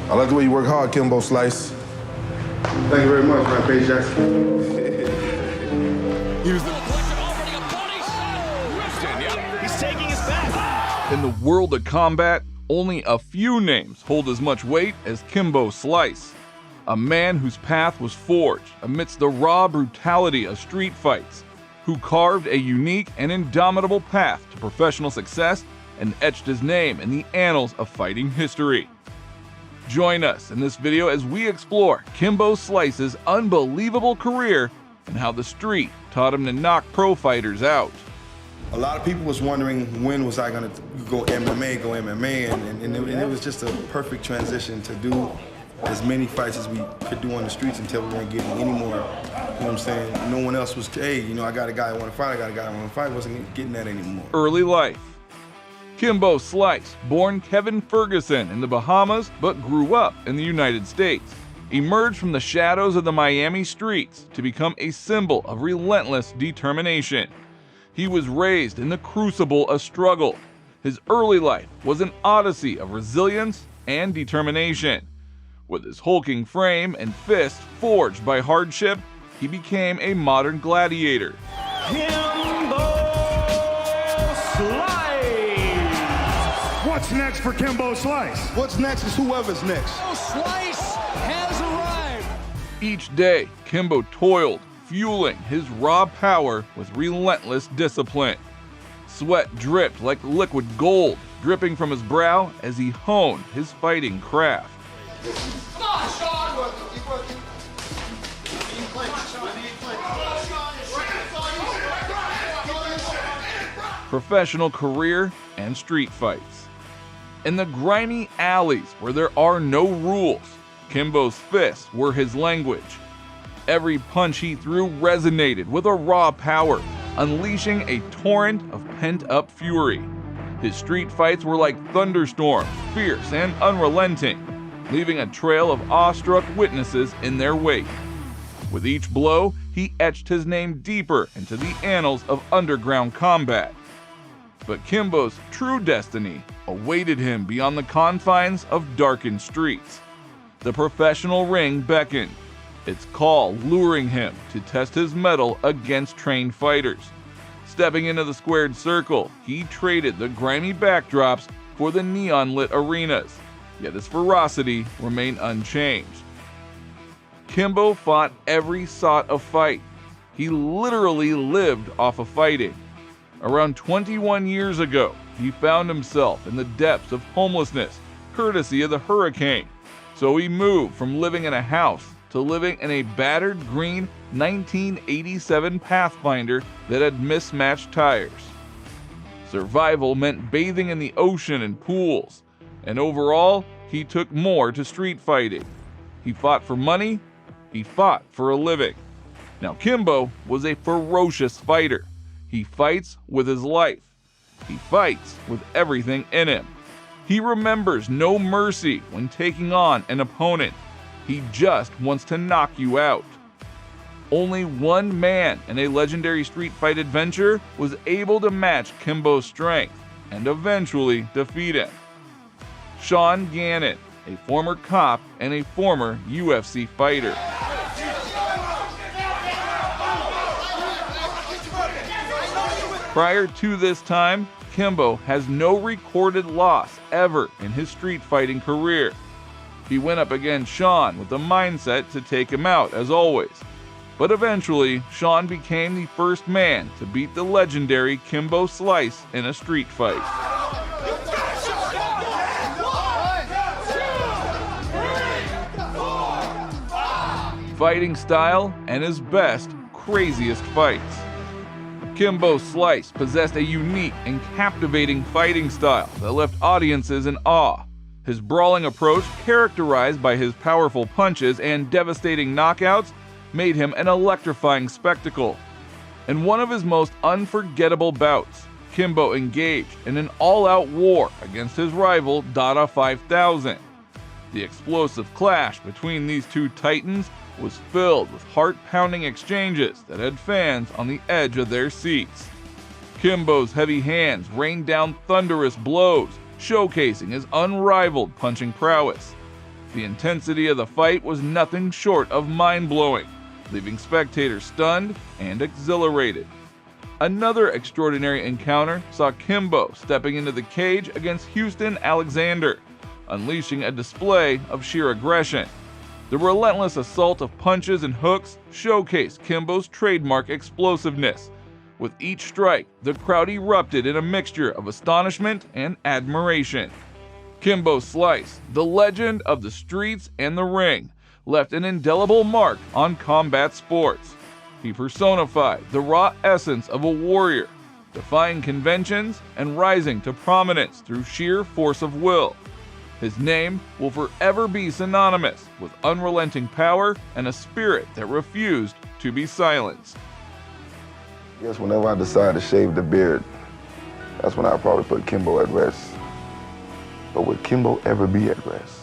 I like the way you work hard, Kimbo Slice. Thank you very much, Rampage Jackson. He's taking his back. In the world of combat, only a few names hold as much weight as Kimbo Slice. A man whose path was forged amidst the raw brutality of street fights, who carved a unique and indomitable path to professional success and etched his name in the annals of fighting history. Join us in this video as we explore Kimbo Slice's unbelievable career and how the street taught him to knock pro fighters out. A lot of people was wondering when was I gonna go MMA, and it was just a perfect transition to do as many fights as we could do on the streets until we weren't getting any more. You know what I'm saying? No one else was, hey, you know, I got a guy I want to fight, I got a guy I want to fight. Wasn't getting that anymore. Early life. Kimbo Slice, born Kevin Ferguson in the Bahamas but grew up in the United States, emerged from the shadows of the Miami streets to become a symbol of relentless determination. He was raised in the crucible of struggle. His early life was an odyssey of resilience and determination. With his hulking frame and fists forged by hardship, he became a modern gladiator. Kimbo Slice. What's next for Kimbo Slice? What's next is whoever's next. Kimbo Slice has arrived. Each day, Kimbo toiled, fueling his raw power with relentless discipline. Sweat dripped like liquid gold, dripping from his brow as he honed his fighting craft. Professional career and street fights. In the grimy alleys where there are no rules, Kimbo's fists were his language. Every punch he threw resonated with a raw power, unleashing a torrent of pent-up fury. His street fights were like thunderstorms, fierce and unrelenting, leaving a trail of awestruck witnesses in their wake. With each blow, he etched his name deeper into the annals of underground combat. But Kimbo's true destiny awaited him beyond the confines of darkened streets. The professional ring beckoned, its call luring him to test his mettle against trained fighters. Stepping into the squared circle, he traded the grimy backdrops for the neon-lit arenas, yet his ferocity remained unchanged. Kimbo fought every sort of fight. He literally lived off of fighting. Around 21 years ago, he found himself in the depths of homelessness, courtesy of the hurricane. So he moved from living in a house to living in a battered green 1987 Pathfinder that had mismatched tires. Survival meant bathing in the ocean and pools, and overall, he took more to street fighting. He fought for money, he fought for a living. Now Kimbo was a ferocious fighter. He fights with his life. He fights with everything in him. He remembers no mercy when taking on an opponent. He just wants to knock you out. Only one man in a legendary street fight adventure was able to match Kimbo's strength and eventually defeat him. Sean Gannon, a former cop and a former UFC fighter. Prior to this time, Kimbo has no recorded loss ever in his street fighting career. He went up against Sean with the mindset to take him out as always. But eventually, Sean became the first man to beat the legendary Kimbo Slice in a street fight. Fighting style and his best, craziest fights. Kimbo Slice possessed a unique and captivating fighting style that left audiences in awe. His brawling approach, characterized by his powerful punches and devastating knockouts, made him an electrifying spectacle. In one of his most unforgettable bouts, Kimbo engaged in an all-out war against his rival Dada 5000. The explosive clash between these two titans was filled with heart-pounding exchanges that had fans on the edge of their seats. Kimbo's heavy hands rained down thunderous blows, showcasing his unrivaled punching prowess. The intensity of the fight was nothing short of mind-blowing, leaving spectators stunned and exhilarated. Another extraordinary encounter saw Kimbo stepping into the cage against Houston Alexander, unleashing a display of sheer aggression. The relentless assault of punches and hooks showcased Kimbo's trademark explosiveness. With each strike, the crowd erupted in a mixture of astonishment and admiration. Kimbo Slice, the legend of the streets and the ring, left an indelible mark on combat sports. He personified the raw essence of a warrior, defying conventions and rising to prominence through sheer force of will. His name will forever be synonymous with unrelenting power and a spirit that refused to be silenced. I guess whenever I decide to shave the beard, that's when I probably put Kimbo at rest. But would Kimbo ever be at rest?